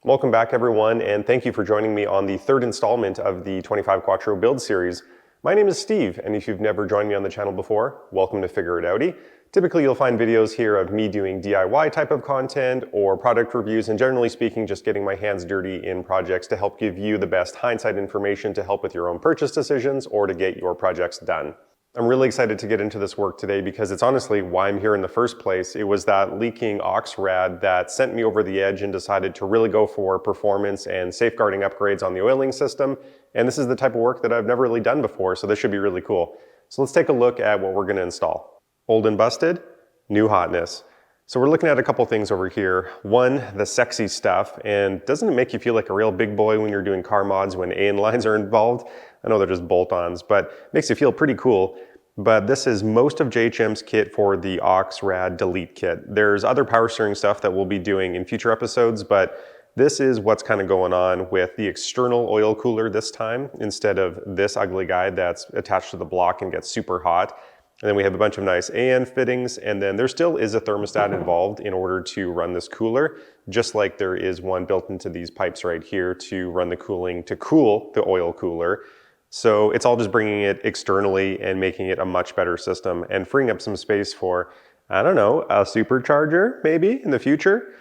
Welcome back everyone, and thank you for joining me on the third installment of the 25 Quattro build series. My name is Steve, and if you've never joined me on the channel before, welcome to Figure It Outy. Typically you'll find videos here of me doing DIY type of content or product reviews, and generally speaking just getting my hands dirty in projects to help give you the best hindsight information to help with your own purchase decisions or to get your projects done. I'm really excited to get into this work today because it's honestly why I'm here in the first place. It was that leaking Aux Rad that sent me over the edge and decided to really go for performance and safeguarding upgrades on the oiling system. And this is the type of work that I've never really done before, so this should be really cool. So let's take a look at what we're going to install. Old and busted, new hotness. So we're looking at a couple things over here. One, the sexy stuff, and doesn't it make you feel like a real big boy when you're doing car mods when AN lines are involved? I know they're just bolt-ons, but makes you feel pretty cool. But this is most of JHM's kit for the Aux Rad Delete Kit. There's other power steering stuff that we'll be doing in future episodes, but this is what's kind of going on with the external oil cooler this time, instead of this ugly guy that's attached to the block and gets super hot. And then we have a bunch of nice AN fittings, and then there still is a thermostat involved in order to run this cooler, just like there is one built into these pipes right here to run the cooling to cool the oil cooler. So it's all just bringing it externally and making it a much better system and freeing up some space for, I don't know, a supercharger maybe in the future.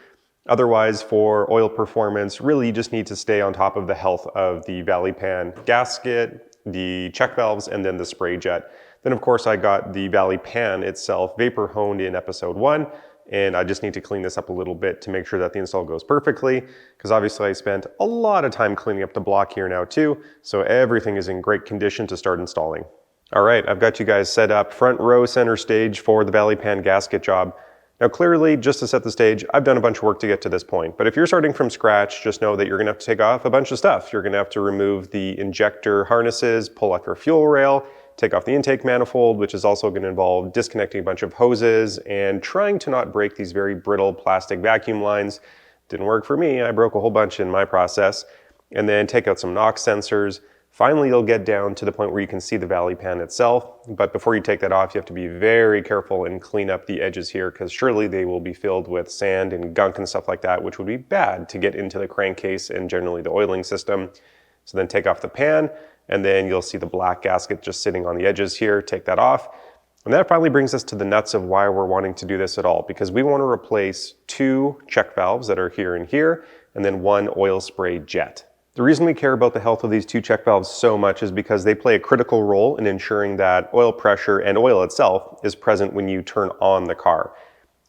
Otherwise, for oil performance, really you just need to stay on top of the health of the valley pan gasket, the check valves, and then the spray jet. Then of course I got the valley pan itself vapor honed in episode 1, and I just need to clean this up a little bit to make sure that the install goes perfectly, because obviously I spent a lot of time cleaning up the block here now too, so everything is in great condition to start installing. All right, I've got you guys set up front row center stage for the valley pan gasket job. Now clearly, just to set the stage, I've done a bunch of work to get to this point, but if you're starting from scratch, just know that you're gonna have to take off a bunch of stuff. You're gonna have to remove the injector harnesses, pull off your fuel rail, take off the intake manifold, which is also going to involve disconnecting a bunch of hoses and trying to not break these very brittle plastic vacuum lines. Didn't work for me, I broke a whole bunch in my process. And then take out some NOx sensors. Finally, you'll get down to the point where you can see the valley pan itself. But before you take that off, you have to be very careful and clean up the edges here, because surely they will be filled with sand and gunk and stuff like that, which would be bad to get into the crankcase and generally the oiling system. So then take off the pan, and then you'll see the black gasket just sitting on the edges here. Take that off. And that finally brings us to the nuts of why we're wanting to do this at all, because we want to replace 2 check valves that are here and here, and then 1 oil spray jet. The reason we care about the health of these 2 check valves so much is because they play a critical role in ensuring that oil pressure and oil itself is present when you turn on the car.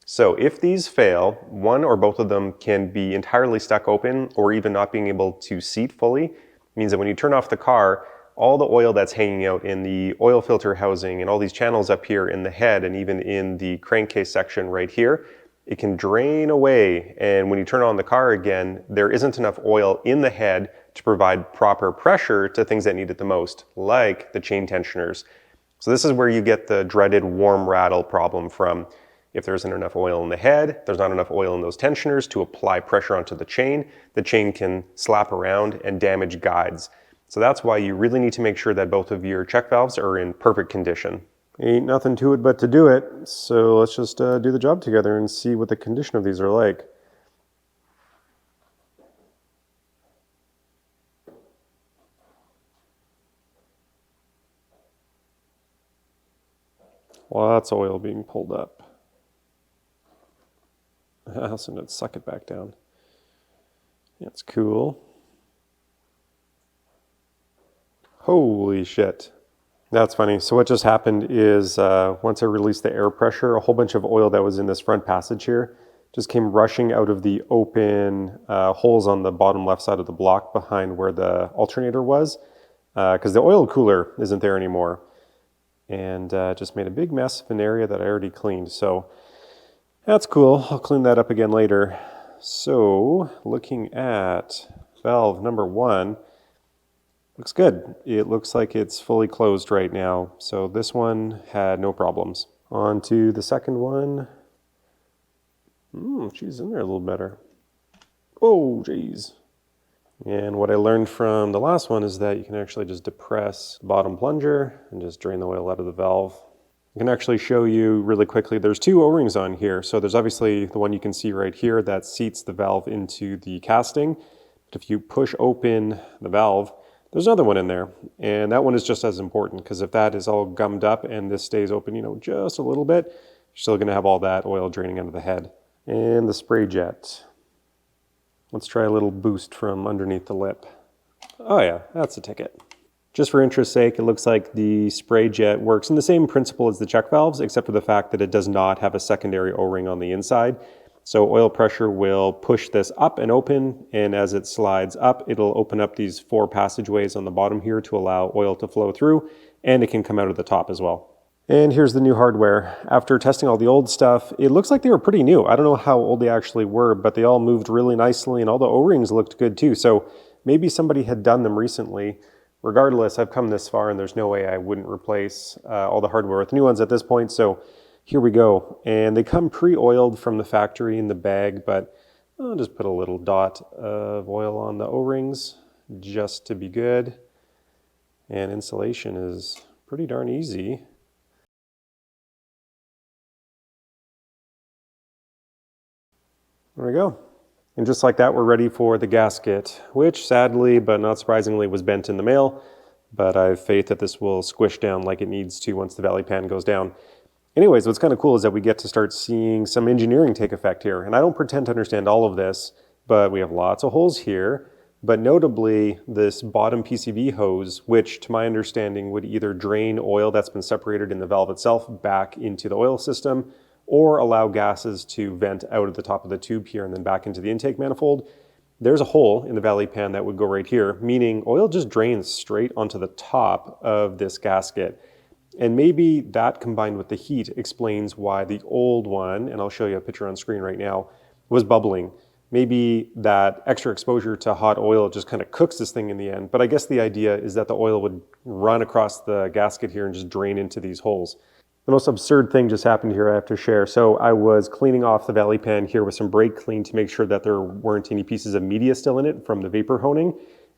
So if these fail, one or both of them can be entirely stuck open or even not being able to seat fully. Means that when you turn off the car, all the oil that's hanging out in the oil filter housing and all these channels up here in the head and even in the crankcase section right here, it can drain away. And when you turn on the car again, there isn't enough oil in the head to provide proper pressure to things that need it the most, like the chain tensioners. So this is where you get the dreaded warm rattle problem from. If there isn't enough oil in the head, there's not enough oil in those tensioners to apply pressure onto the chain can slap around and damage guides. So that's why you really need to make sure that both of your check valves are in perfect condition. Ain't nothing to it but to do it, so let's just do the job together and see what the condition of these are like. Lots of oil being pulled up. So let's suck it back down. That's cool. Holy shit. That's funny. So what just happened is once I released the air pressure, a whole bunch of oil that was in this front passage here just came rushing out of the open holes on the bottom left side of the block behind where the alternator was, because the oil cooler isn't there anymore. And just made a big mess of an area that I already cleaned. So that's cool. I'll clean that up again later. So looking at valve number 1, looks good. It looks like it's fully closed right now. So this one had no problems. On to the second one. She's in there a little better. Oh, geez. And what I learned from the last one is that you can actually just depress the bottom plunger and just drain the oil out of the valve. I can actually show you really quickly. There's two O-rings on here. So there's obviously the one you can see right here that seats the valve into the casting. But if you push open the valve, there's another one in there. And that one is just as important, because if that is all gummed up and this stays open, you know, just a little bit, you're still going to have all that oil draining out of the head. And the spray jet. Let's try a little boost from underneath the lip. Oh yeah, that's a ticket. Just for interest's sake, it looks like the spray jet works in the same principle as the check valves, except for the fact that it does not have a secondary O-ring on the inside. So oil pressure will push this up and open, and as it slides up, it'll open up these 4 passageways on the bottom here to allow oil to flow through, and it can come out of the top as well. And here's the new hardware. After testing all the old stuff, it looks like they were pretty new. I don't know how old they actually were, but they all moved really nicely, and all the O-rings looked good too. So maybe somebody had done them recently. Regardless, I've come this far and there's no way I wouldn't replace all the hardware with new ones at this point. So here we go. And they come pre-oiled from the factory in the bag, but I'll just put a little dot of oil on the O-rings just to be good. And installation is pretty darn easy. There we go. And just like that, we're ready for the gasket, which sadly, but not surprisingly, was bent in the mail. But I have faith that this will squish down like it needs to once the valley pan goes down. Anyways, what's kind of cool is that we get to start seeing some engineering take effect here. And I don't pretend to understand all of this, but we have lots of holes here. But notably, this bottom PCV hose, which to my understanding would either drain oil that's been separated in the valve itself back into the oil system, or allow gases to vent out of the top of the tube here and then back into the intake manifold. There's a hole in the valley pan that would go right here, meaning oil just drains straight onto the top of this gasket. And maybe that combined with the heat explains why the old one, and I'll show you a picture on screen right now, was bubbling. Maybe that extra exposure to hot oil just kind of cooks this thing in the end. But I guess the idea is that the oil would run across the gasket here and just drain into these holes. The most absurd thing just happened here I have to share. So I was cleaning off the valley pan here with some brake clean to make sure that there weren't any pieces of media still in it from the vapor honing.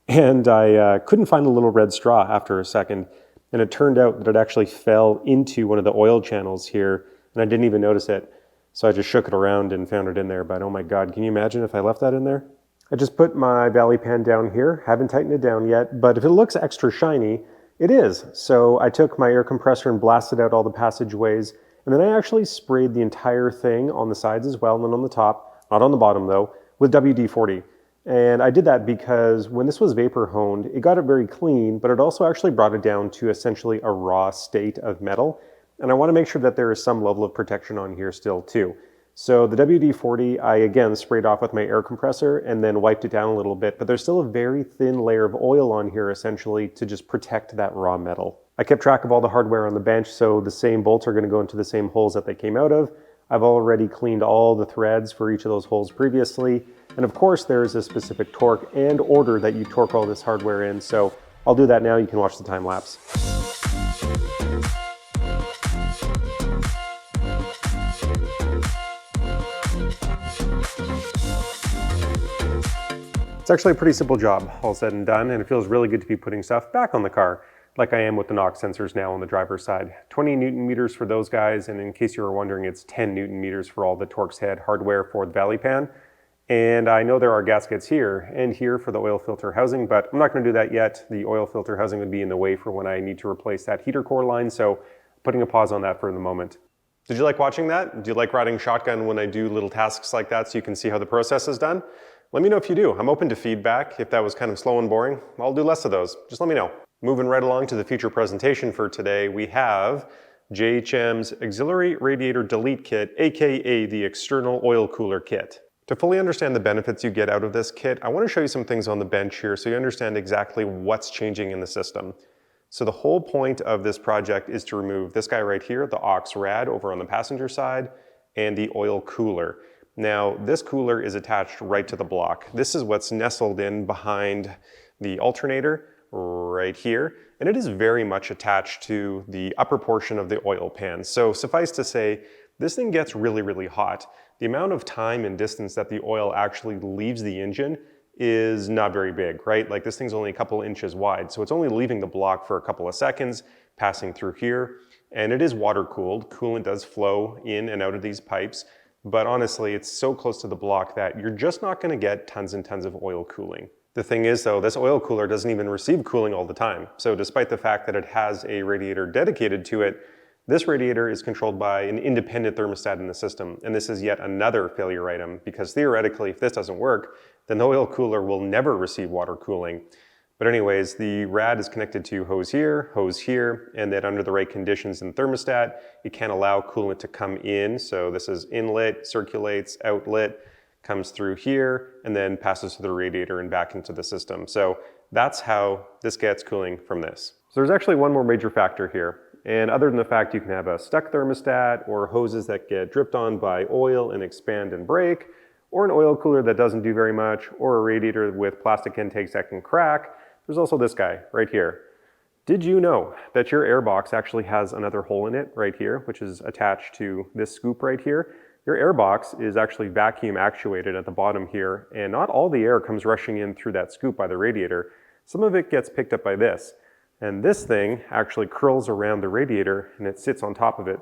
And I couldn't find the little red straw after a second. And it turned out that it actually fell into one of the oil channels here, and I didn't even notice it. So I just shook it around and found it in there. But oh my God, can you imagine if I left that in there? I just put my valley pan down here, haven't tightened it down yet, but if it looks extra shiny, it is. So I took my air compressor and blasted out all the passageways, and then I actually sprayed the entire thing on the sides as well, and then on the top, not on the bottom though, with WD-40. And I did that because when this was vapor honed, it got it very clean, but it also actually brought it down to essentially a raw state of metal. And I want to make sure that there is some level of protection on here still too. So the WD-40, I again sprayed off with my air compressor and then wiped it down a little bit, but there's still a very thin layer of oil on here essentially to just protect that raw metal. I kept track of all the hardware on the bench, so the same bolts are going to go into the same holes that they came out of. I've already cleaned all the threads for each of those holes previously. And of course, there is a specific torque and order that you torque all this hardware in. So I'll do that now. You can watch the time lapse. It's actually a pretty simple job, all said and done, and it feels really good to be putting stuff back on the car, like I am with the NOx sensors now on the driver's side. 20 Newton meters for those guys, and in case you were wondering, it's 10 Newton meters for all the Torx head hardware for the valley pan. And I know there are gaskets here and here for the oil filter housing, but I'm not going to do that yet. The oil filter housing would be in the way for when I need to replace that heater core line, so putting a pause on that for the moment. Did you like watching that? Do you like riding shotgun when I do little tasks like that so you can see how the process is done? Let me know if you do. I'm open to feedback. If that was kind of slow and boring, I'll do less of those. Just let me know. Moving right along to the feature presentation for today, we have JHM's Auxiliary Radiator Delete Kit, aka the External Oil Cooler Kit. To fully understand the benefits you get out of this kit, I want to show you some things on the bench here so you understand exactly what's changing in the system. So the whole point of this project is to remove this guy right here, the Aux Rad over on the passenger side, and the oil cooler. Now, this cooler is attached right to the block. This is what's nestled in behind the alternator right here, and it is very much attached to the upper portion of the oil pan. So suffice to say, this thing gets really, really hot. The amount of time and distance that the oil actually leaves the engine is not very big, right? Like this thing's only a couple inches wide, so it's only leaving the block for a couple of seconds, passing through here, and it is water cooled. Coolant does flow in and out of these pipes, but honestly, it's so close to the block that you're just not going to get tons and tons of oil cooling. The thing is though, this oil cooler doesn't even receive cooling all the time. So despite the fact that it has a radiator dedicated to it, this radiator is controlled by an independent thermostat in the system. And this is yet another failure item because theoretically, if this doesn't work, then the oil cooler will never receive water cooling. But anyways, the rad is connected to hose here, and then under the right conditions in the thermostat, it can allow coolant to come in. So this is inlet, circulates, outlet, comes through here, and then passes through the radiator and back into the system. So that's how this gets cooling from this. So there's actually one more major factor here. And other than the fact you can have a stuck thermostat or hoses that get dripped on by oil and expand and break, or an oil cooler that doesn't do very much, or a radiator with plastic intakes that can crack, there's also this guy right here. Did you know that your air box actually has another hole in it right here, which is attached to this scoop right here? Your air box is actually vacuum actuated at the bottom here, and not all the air comes rushing in through that scoop by the radiator. Some of it gets picked up by this. And this thing actually curls around the radiator and it sits on top of it,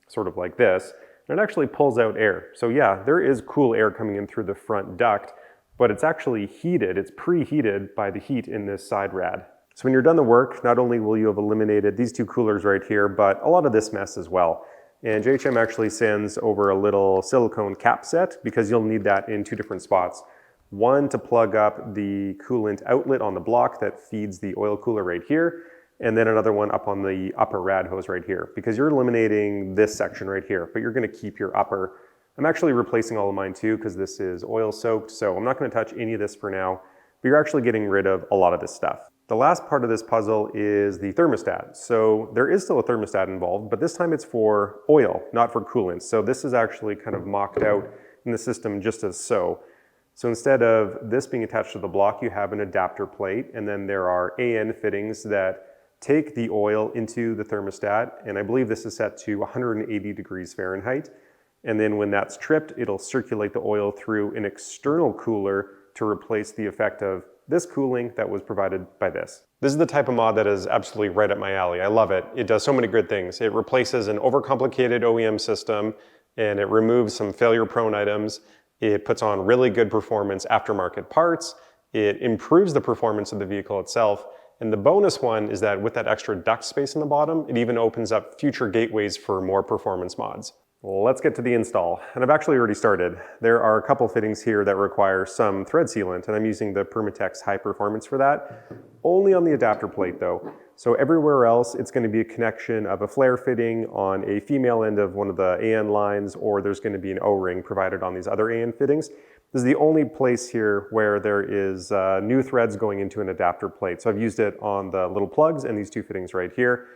sort of like this. And it actually pulls out air. So yeah, there is cool air coming in through the front duct, but it's actually heated. It's preheated by the heat in this side rad. So when you're done the work, not only will you have eliminated these two coolers right here, but a lot of this mess as well. And JHM actually sends over a little silicone cap set because you'll need that in two different spots. One to plug up the coolant outlet on the block that feeds the oil cooler right here, and then another one up on the upper rad hose right here, because you're eliminating this section right here, but you're going to keep your upper. I'm actually replacing all of mine too because this is oil soaked, so I'm not going to touch any of this for now, but you're actually getting rid of a lot of this stuff. The last part of this puzzle is the thermostat. So there is still a thermostat involved, but this time it's for oil, not for coolant. So this is actually kind of mocked out in the system just as so. So instead of this being attached to the block, you have an adapter plate, and then there are AN fittings that take the oil into the thermostat, and I believe this is set to 180 degrees Fahrenheit. And then when that's tripped, it'll circulate the oil through an external cooler to replace the effect of this cooling that was provided by this. This is the type of mod that is absolutely right up my alley. I love it. It does so many good things. It replaces an overcomplicated OEM system, and it removes some failure-prone items. It puts on really good performance aftermarket parts. It improves the performance of the vehicle itself. And the bonus one is that with that extra duct space in the bottom, it even opens up future gateways for more performance mods. Well, let's get to the install. And I've actually already started. There are a couple fittings here that require some thread sealant, and I'm using the Permatex High Performance for that. Only on the adapter plate though. So everywhere else, it's going to be a connection of a flare fitting on a female end of one of the AN lines, or there's going to be an O-ring provided on these other AN fittings. This is the only place here where there is new threads going into an adapter plate. So I've used it on the little plugs and these two fittings right here.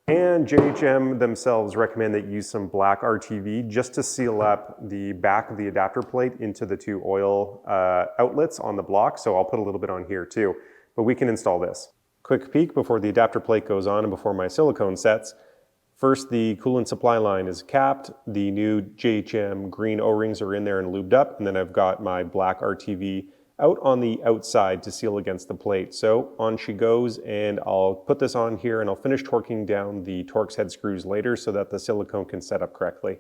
And JHM themselves recommend that you use some black RTV just to seal up the back of the adapter plate into the two oil outlets on the block. So I'll put a little bit on here too, but we can install this. Quick peek before the adapter plate goes on and before my silicone sets. First, the coolant supply line is capped. The new JHM green O-rings are in there and lubed up. And then I've got my black RTV out on the outside to seal against the plate. So on she goes, and I'll put this on here and I'll finish torquing down the Torx head screws later so that the silicone can set up correctly.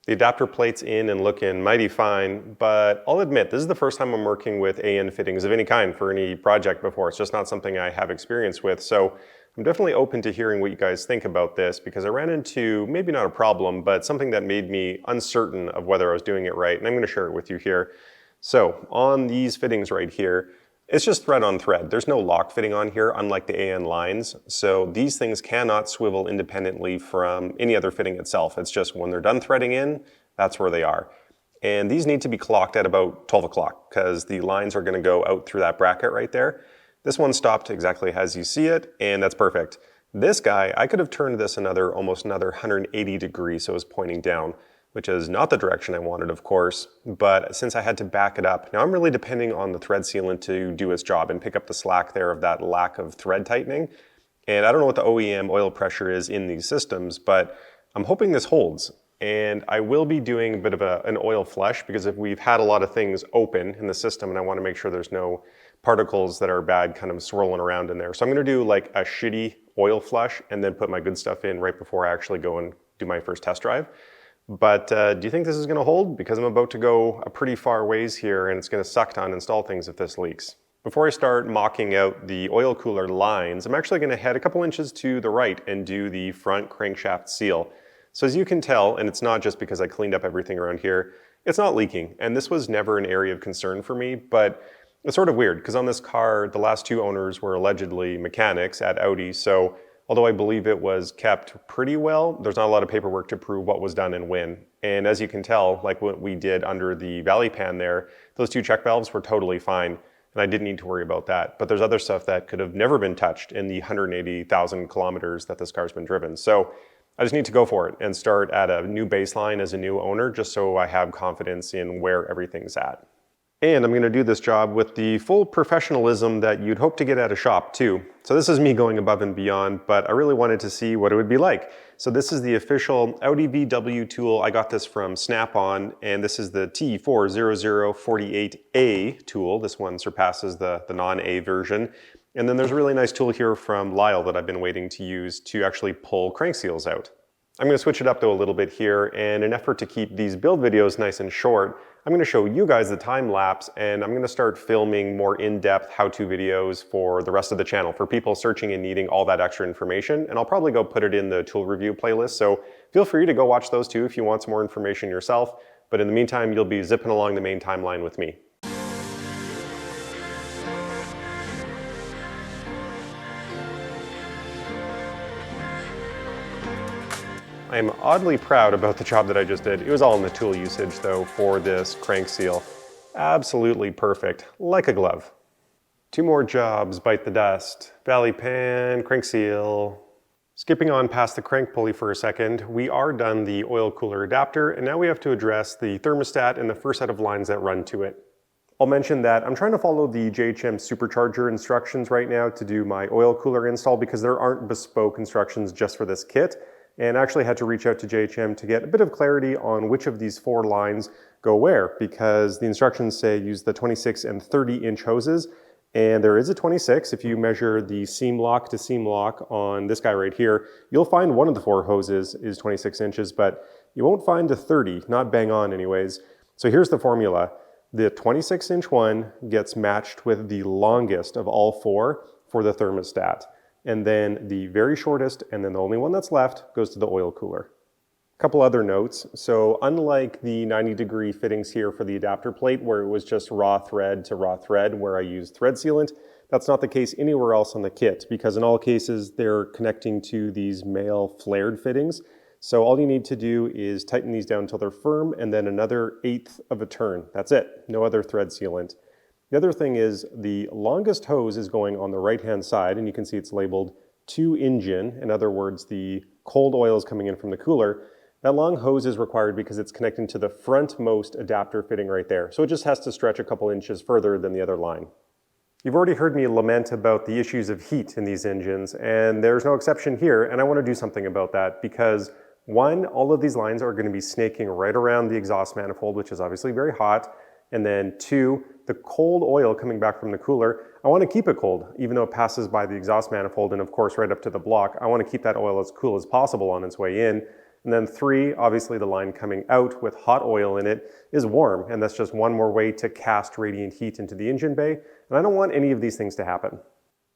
The adapter plate's in and looking mighty fine, but I'll admit, this is the first time I'm working with AN fittings of any kind for any project before. It's just not something I have experience with. So I'm definitely open to hearing what you guys think about this, because I ran into, maybe not a problem, but something that made me uncertain of whether I was doing it right, and I'm going to share it with you here. So on these fittings right here, it's just thread on thread. There's no lock fitting on here, unlike the AN lines. So these things cannot swivel independently from any other fitting itself. It's just when they're done threading in, that's where they are. And these need to be clocked at about 12 o'clock because the lines are going to go out through that bracket right there. This one stopped exactly as you see it, and that's perfect. This guy, I could have turned this almost another 180 degrees, so it was pointing down, which is not the direction I wanted, of course, but since I had to back it up, now I'm really depending on the thread sealant to do its job and pick up the slack there of that lack of thread tightening. And I don't know what the OEM oil pressure is in these systems, but I'm hoping this holds. And I will be doing a bit of an oil flush, because if we've had a lot of things open in the system and I want to make sure there's no particles that are bad kind of swirling around in there. So I'm gonna do like a shitty oil flush and then put my good stuff in right before I actually go and do my first test drive. But do you think this is gonna hold? Because I'm about to go a pretty far ways here and it's gonna suck to uninstall things if this leaks. Before I start mocking out the oil cooler lines, I'm actually gonna head a couple inches to the right and do the front crankshaft seal. So as you can tell, and it's not just because I cleaned up everything around here, it's not leaking. And this was never an area of concern for me, but it's sort of weird because on this car, the last two owners were allegedly mechanics at Audi. So although I believe it was kept pretty well, there's not a lot of paperwork to prove what was done and when. And as you can tell, like what we did under the valley pan there, those two check valves were totally fine. And I didn't need to worry about that. But there's other stuff that could have never been touched in the 180,000 kilometers that this car's been driven. So I just need to go for it and start at a new baseline as a new owner, just so I have confidence in where everything's at. And I'm gonna do this job with the full professionalism that you'd hope to get at a shop too. So this is me going above and beyond, but I really wanted to see what it would be like. So this is the official Audi VW tool. I got this from Snap-on, and this is the T40048A tool. This one surpasses the non-A version. And then there's a really nice tool here from Lyle that I've been waiting to use to actually pull crank seals out. I'm gonna switch it up though a little bit here, and in an effort to keep these build videos nice and short, I'm gonna show you guys the time lapse, and I'm gonna start filming more in-depth how-to videos for the rest of the channel for people searching and needing all that extra information. And I'll probably go put it in the tool review playlist. So feel free to go watch those too if you want some more information yourself. But in the meantime, you'll be zipping along the main timeline with me. I am oddly proud about the job that I just did. It was all in the tool usage though for this crank seal. Absolutely perfect, like a glove. Two more jobs, bite the dust. Valley pan, crank seal. Skipping on past the crank pulley for a second, we are done the oil cooler adapter, and now we have to address the thermostat and the first set of lines that run to it. I'll mention that I'm trying to follow the JHM supercharger instructions right now to do my oil cooler install because there aren't bespoke instructions just for this kit. And I actually had to reach out to JHM to get a bit of clarity on which of these four lines go where, because the instructions say use the 26 and 30-inch hoses, and there is a 26. If you measure the seam lock to seam lock on this guy right here, you'll find one of the four hoses is 26 inches, but you won't find a 30, not bang on anyways. So here's the formula. The 26-inch one gets matched with the longest of all four for the thermostat. And then the very shortest, and then the only one that's left, goes to the oil cooler. A couple other notes. So unlike the 90-degree fittings here for the adapter plate, where it was just raw thread to raw thread, where I used thread sealant, that's not the case anywhere else on the kit, because in all cases, they're connecting to these male flared fittings. So all you need to do is tighten these down until they're firm, and then another 1/8 of a turn. That's it. No other thread sealant. The other thing is the longest hose is going on the right-hand side, and you can see it's labeled to engine. In other words, the cold oil is coming in from the cooler. That long hose is required because it's connecting to the frontmost adapter fitting right there. So it just has to stretch a couple inches further than the other line. You've already heard me lament about the issues of heat in these engines, and there's no exception here, and I want to do something about that because one, all of these lines are going to be snaking right around the exhaust manifold, which is obviously very hot. And then two, the cold oil coming back from the cooler, I want to keep it cold, even though it passes by the exhaust manifold and of course right up to the block. I want to keep that oil as cool as possible on its way in. And then three, obviously the line coming out with hot oil in it is warm, and that's just one more way to cast radiant heat into the engine bay. And I don't want any of these things to happen.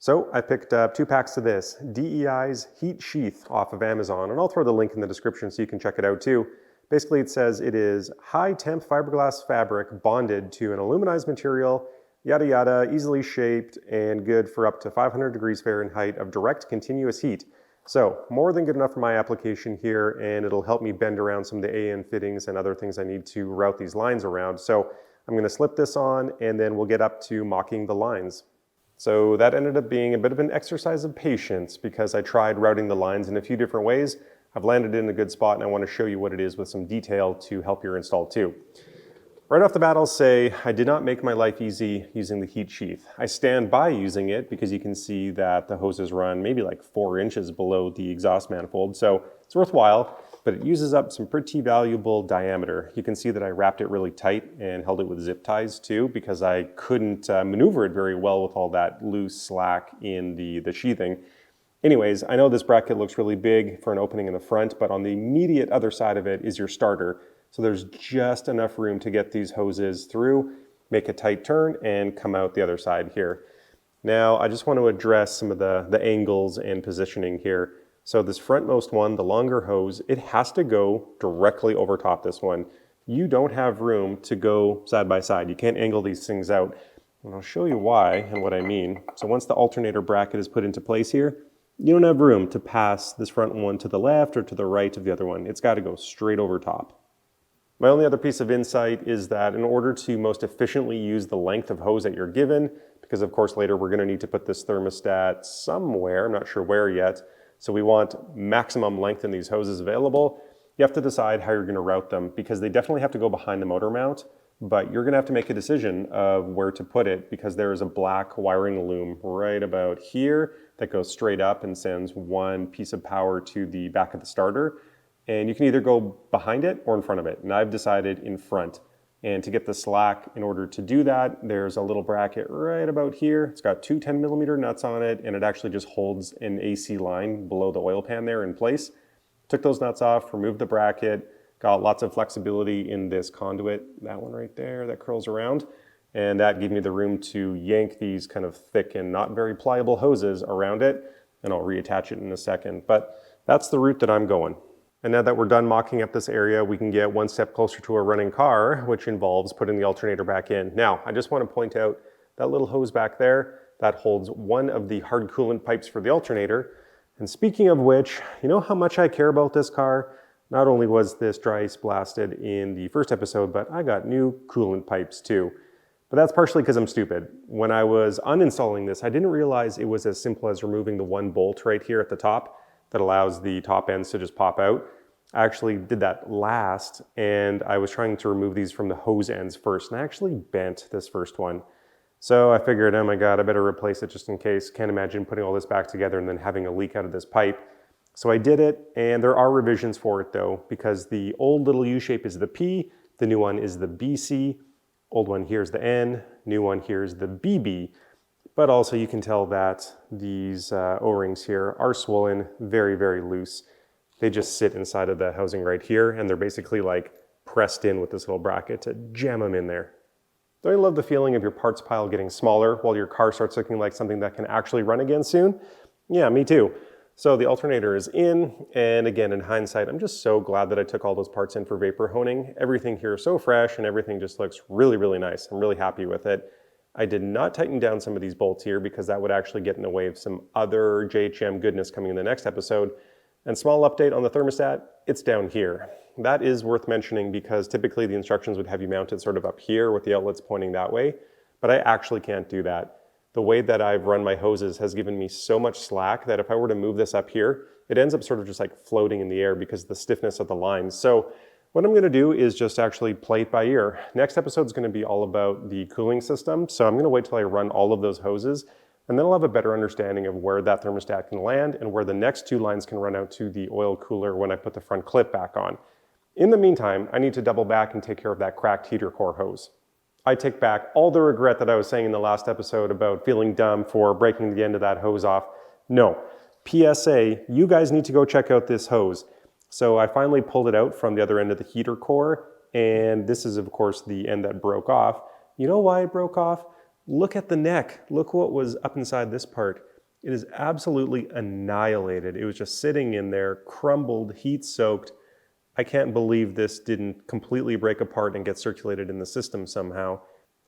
So I picked up 2 packs of this, DEI's Heat Sheath off of Amazon, and I'll throw the link in the description so you can check it out too. Basically, it says it is high-temp fiberglass fabric bonded to an aluminized material, yada yada, easily shaped, and good for up to 500 degrees Fahrenheit of direct continuous heat. So, more than good enough for my application here, and it'll help me bend around some of the AN fittings and other things I need to route these lines around. So, I'm going to slip this on, and then we'll get up to mocking the lines. So that ended up being a bit of an exercise of patience because I tried routing the lines in a few different ways. I've landed in a good spot, and I want to show you what it is with some detail to help your install too. Right off the bat, I'll say I did not make my life easy using the heat sheath. I stand by using it because you can see that the hoses run maybe like 4 inches below the exhaust manifold, so it's worthwhile. but it uses up some pretty valuable diameter. You can see that I wrapped it really tight and held it with zip ties too, because I couldn't maneuver it very well with all that loose slack in the sheathing. Anyways, I know this bracket looks really big for an opening in the front, but on the immediate other side of it is your starter. So there's just enough room to get these hoses through, make a tight turn, and come out the other side here. Now, I just want to address some of the angles and positioning here. So this frontmost one, the longer hose, it has to go directly over top this one. You don't have room to go side by side. You can't angle these things out. And I'll show you why and what I mean. So once the alternator bracket is put into place here, you don't have room to pass this front one to the left or to the right of the other one. It's got to go straight over top. My only other piece of insight is that in order to most efficiently use the length of hose that you're given, because of course later we're going to need to put this thermostat somewhere, I'm not sure where yet, so we want maximum length in these hoses available, you have to decide how you're going to route them, because they definitely have to go behind the motor mount, but you're going to have to make a decision of where to put it, because there is a black wiring loom right about here that goes straight up and sends one piece of power to the back of the starter. And you can either go behind it or in front of it. And I've decided in front. And to get the slack, in order to do that, there's a little bracket right about here. It's got two 10mm nuts on it, and it actually just holds an AC line below the oil pan there in place. Took those nuts off, removed the bracket, got lots of flexibility in this conduit, that one right there that curls around. And that gave me the room to yank these kind of thick and not very pliable hoses around it. And I'll reattach it in a second. But that's the route that I'm going. And now that we're done mocking up this area, we can get one step closer to a running car, which involves putting the alternator back in. Now, I just want to point out that little hose back there, that holds one of the hard coolant pipes for the alternator. And speaking of which, you know how much I care about this car? Not only was this dry ice blasted in the first episode, but I got new coolant pipes too. But that's partially because I'm stupid. When I was uninstalling this, I didn't realize it was as simple as removing the one bolt right here at the top that allows the top ends to just pop out. I actually did that last, and I was trying to remove these from the hose ends first, and I actually bent this first one. So I figured, oh my God, I better replace it just in case. Can't imagine putting all this back together and then having a leak out of this pipe. So I did it, and there are revisions for it though, because the old little U shape is the P, the new one is the BC, old one here's the N, new one here's the BB. But also you can tell that these O-rings here are swollen, very, very loose. They just sit inside of the housing right here, and they're basically like pressed in with this little bracket to jam them in there. Don't you love the feeling of your parts pile getting smaller while your car starts looking like something that can actually run again soon? Yeah, me too. So the alternator is in, and again, in hindsight, I'm just so glad that I took all those parts in for vapor honing. Everything here is so fresh, and everything just looks really, really nice. I'm really happy with it. I did not tighten down some of these bolts here because that would actually get in the way of some other JHM goodness coming in the next episode. And small update on the thermostat, it's down here. That is worth mentioning because typically the instructions would have you mount it sort of up here with the outlets pointing that way, but I actually can't do that. The way that I've run my hoses has given me so much slack that if I were to move this up here, it ends up sort of just like floating in the air because of the stiffness of the lines. So what I'm going to do is just actually play it by ear. Next episode is going to be all about the cooling system, so I'm going to wait till I run all of those hoses, and then I'll have a better understanding of where that thermostat can land and where the next two lines can run out to the oil cooler when I put the front clip back on. In the meantime, I need to double back and take care of that cracked heater core hose. I take back all the regret that I was saying in the last episode about feeling dumb for breaking the end of that hose off. No. PSA, you guys need to go check out this hose. So I finally pulled it out from the other end of the heater core, and this is of course the end that broke off. You know why it broke off? Look at the neck. Look what was up inside this part. It is absolutely annihilated. It was just sitting in there, crumbled, heat soaked. I can't believe this didn't completely break apart and get circulated in the system somehow.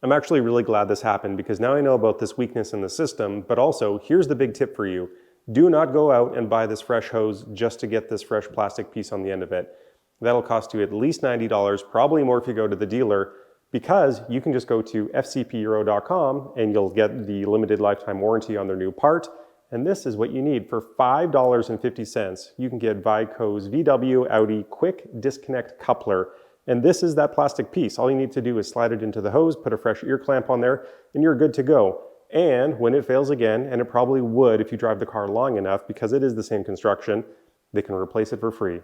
I'm actually really glad this happened because now I know about this weakness in the system, but also here's the big tip for you. Do not go out and buy this fresh hose just to get this fresh plastic piece on the end of it. That'll cost you at least $90, probably more if you go to the dealer, because you can just go to fcpeuro.com and you'll get the limited lifetime warranty on their new part. And this is what you need. For $5.50, you can get Vaico's VW Audi Quick Disconnect Coupler. And this is that plastic piece. All you need to do is slide it into the hose, put a fresh ear clamp on there, and you're good to go. And when it fails again, and it probably would if you drive the car long enough because it is the same construction, they can replace it for free.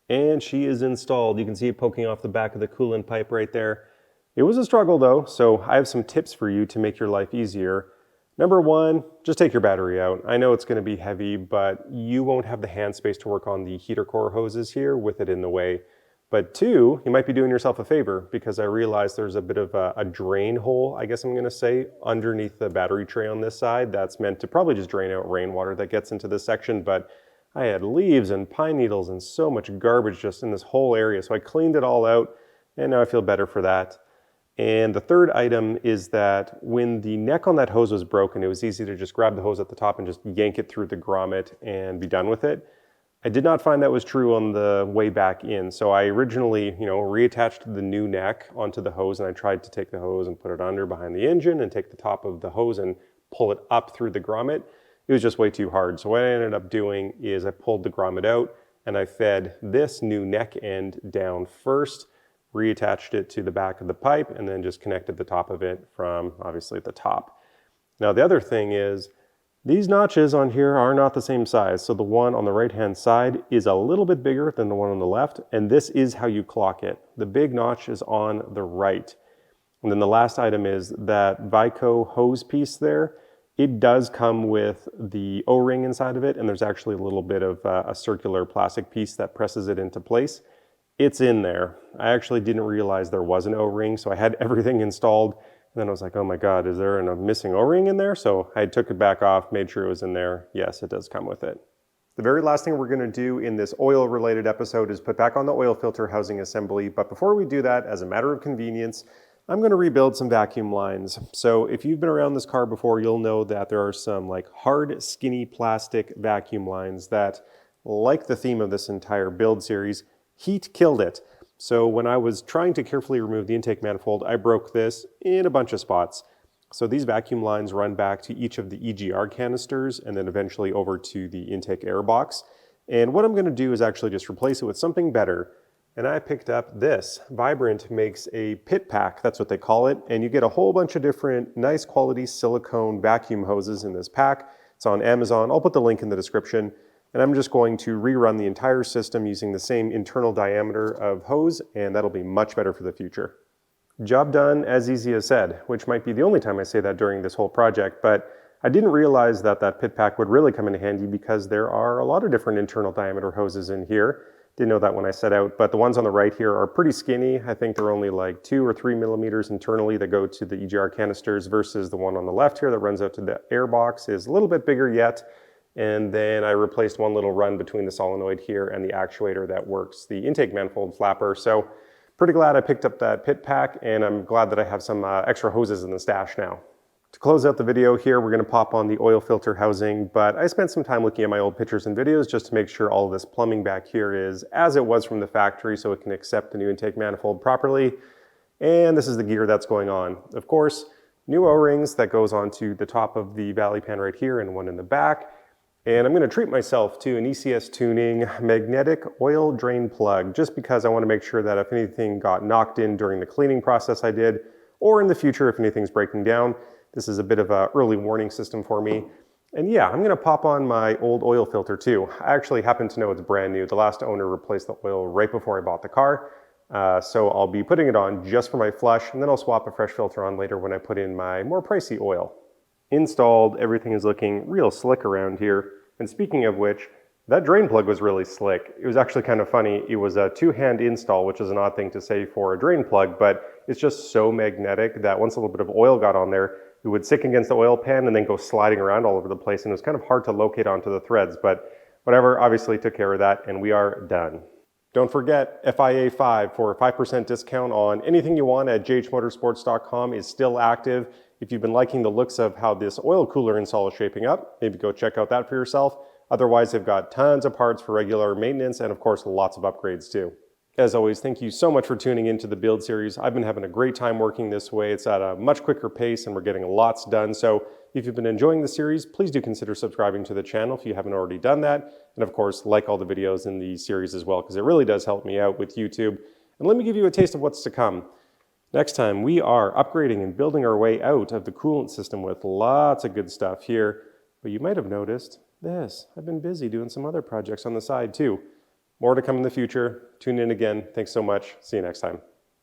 And she is installed. You can see it poking off the back of the coolant pipe right there. It was a struggle though, so I have some tips for you to make your life easier. Number one, just take your battery out. I know it's going to be heavy, but you won't have the hand space to work on the heater core hoses here with it in the way. But two, you might be doing yourself a favor because I realized there's a bit of a drain hole, I guess I'm going to say, underneath the battery tray on this side that's meant to probably just drain out rainwater that gets into this section, but I had leaves and pine needles and so much garbage just in this whole area, so I cleaned it all out and now I feel better for that. And the third item is that when the neck on that hose was broken, it was easy to just grab the hose at the top and just yank it through the grommet and be done with it. I did not find that was true on the way back in. So I originally, reattached the new neck onto the hose, and I tried to take the hose and put it under behind the engine and take the top of the hose and pull it up through the grommet. It was just way too hard. So what I ended up doing is I pulled the grommet out and I fed this new neck end down first, reattached it to the back of the pipe, and then just connected the top of it from obviously the top. Now the other thing is these notches on here are not the same size. So the one on the right hand side is a little bit bigger than the one on the left, and this is how you clock it. The big notch is on the right. And then the last item is that Vaico hose piece there. It does come with the O-ring inside of it, and there's actually a little bit of a circular plastic piece that presses it into place. It's in there. I actually didn't realize there was an O-ring, so I had everything installed, and then I was like, oh my God, is there a missing O-ring in there? So I took it back off, made sure it was in there. Yes, it does come with it. The very last thing we're gonna do in this oil-related episode is put back on the oil filter housing assembly, but before we do that, as a matter of convenience, I'm gonna rebuild some vacuum lines. So if you've been around this car before, you'll know that there are some hard, skinny plastic vacuum lines that, like the theme of this entire build series, heat killed it. So when I was trying to carefully remove the intake manifold, I broke this in a bunch of spots. So these vacuum lines run back to each of the EGR canisters and then eventually over to the intake air box. And what I'm going to do is actually just replace it with something better. And I picked up this. Vibrant makes a pit pack, that's what they call it. And you get a whole bunch of different nice quality silicone vacuum hoses in this pack. It's on Amazon. I'll put the link in the description. And I'm just going to rerun the entire system using the same internal diameter of hose, and that'll be much better for the future. Job done, as easy as said, which might be the only time I say that during this whole project, but I didn't realize that that pit pack would really come in handy because there are a lot of different internal diameter hoses in here. Didn't know that when I set out, but the ones on the right here are pretty skinny. I think they're only like 2 or 3 millimeters internally that go to the EGR canisters versus the one on the left here that runs out to the air box is a little bit bigger yet. And then I replaced one little run between the solenoid here and the actuator that works the intake manifold flapper. So pretty glad I picked up that pit pack, and I'm glad that I have some extra hoses in the stash now. To close out the video here, we're going to pop on the oil filter housing, but I spent some time looking at my old pictures and videos just to make sure all of this plumbing back here is as it was from the factory so it can accept the new intake manifold properly. And this is the gear that's going on. Of course, new O-rings that goes onto the top of the valley pan right here and one in the back. And I'm going to treat myself to an ECS tuning magnetic oil drain plug, just because I want to make sure that if anything got knocked in during the cleaning process I did, or in the future if anything's breaking down, this is a bit of an early warning system for me. And yeah, I'm going to pop on my old oil filter too. I actually happen to know it's brand new. The last owner replaced the oil right before I bought the car. So I'll be putting it on just for my flush, and then I'll swap a fresh filter on later when I put in my more pricey oil. Installed, everything is looking real slick around here. And speaking of which, that drain plug was really slick. It was actually kind of funny. It was a two-hand install, which is an odd thing to say for a drain plug, but it's just so magnetic that once a little bit of oil got on there, it would stick against the oil pan and then go sliding around all over the place, and it was kind of hard to locate onto the threads, but whatever, obviously took care of that, and we are done. Don't forget, FIA 5 for a 5% discount on anything you want at jhmotorsports.com is still active. If you've been liking the looks of how this oil cooler install is shaping up, maybe go check out that for yourself. Otherwise, they've got tons of parts for regular maintenance and of course, lots of upgrades too. As always, thank you so much for tuning into the build series. I've been having a great time working this way. It's at a much quicker pace and we're getting lots done. So if you've been enjoying the series, please do consider subscribing to the channel if you haven't already done that. And of course, like all the videos in the series as well, because it really does help me out with YouTube. And let me give you a taste of what's to come. Next time, we are upgrading and building our way out of the coolant system with lots of good stuff here. But you might have noticed this. I've been busy doing some other projects on the side too. More to come in the future. Tune in again. Thanks so much. See you next time.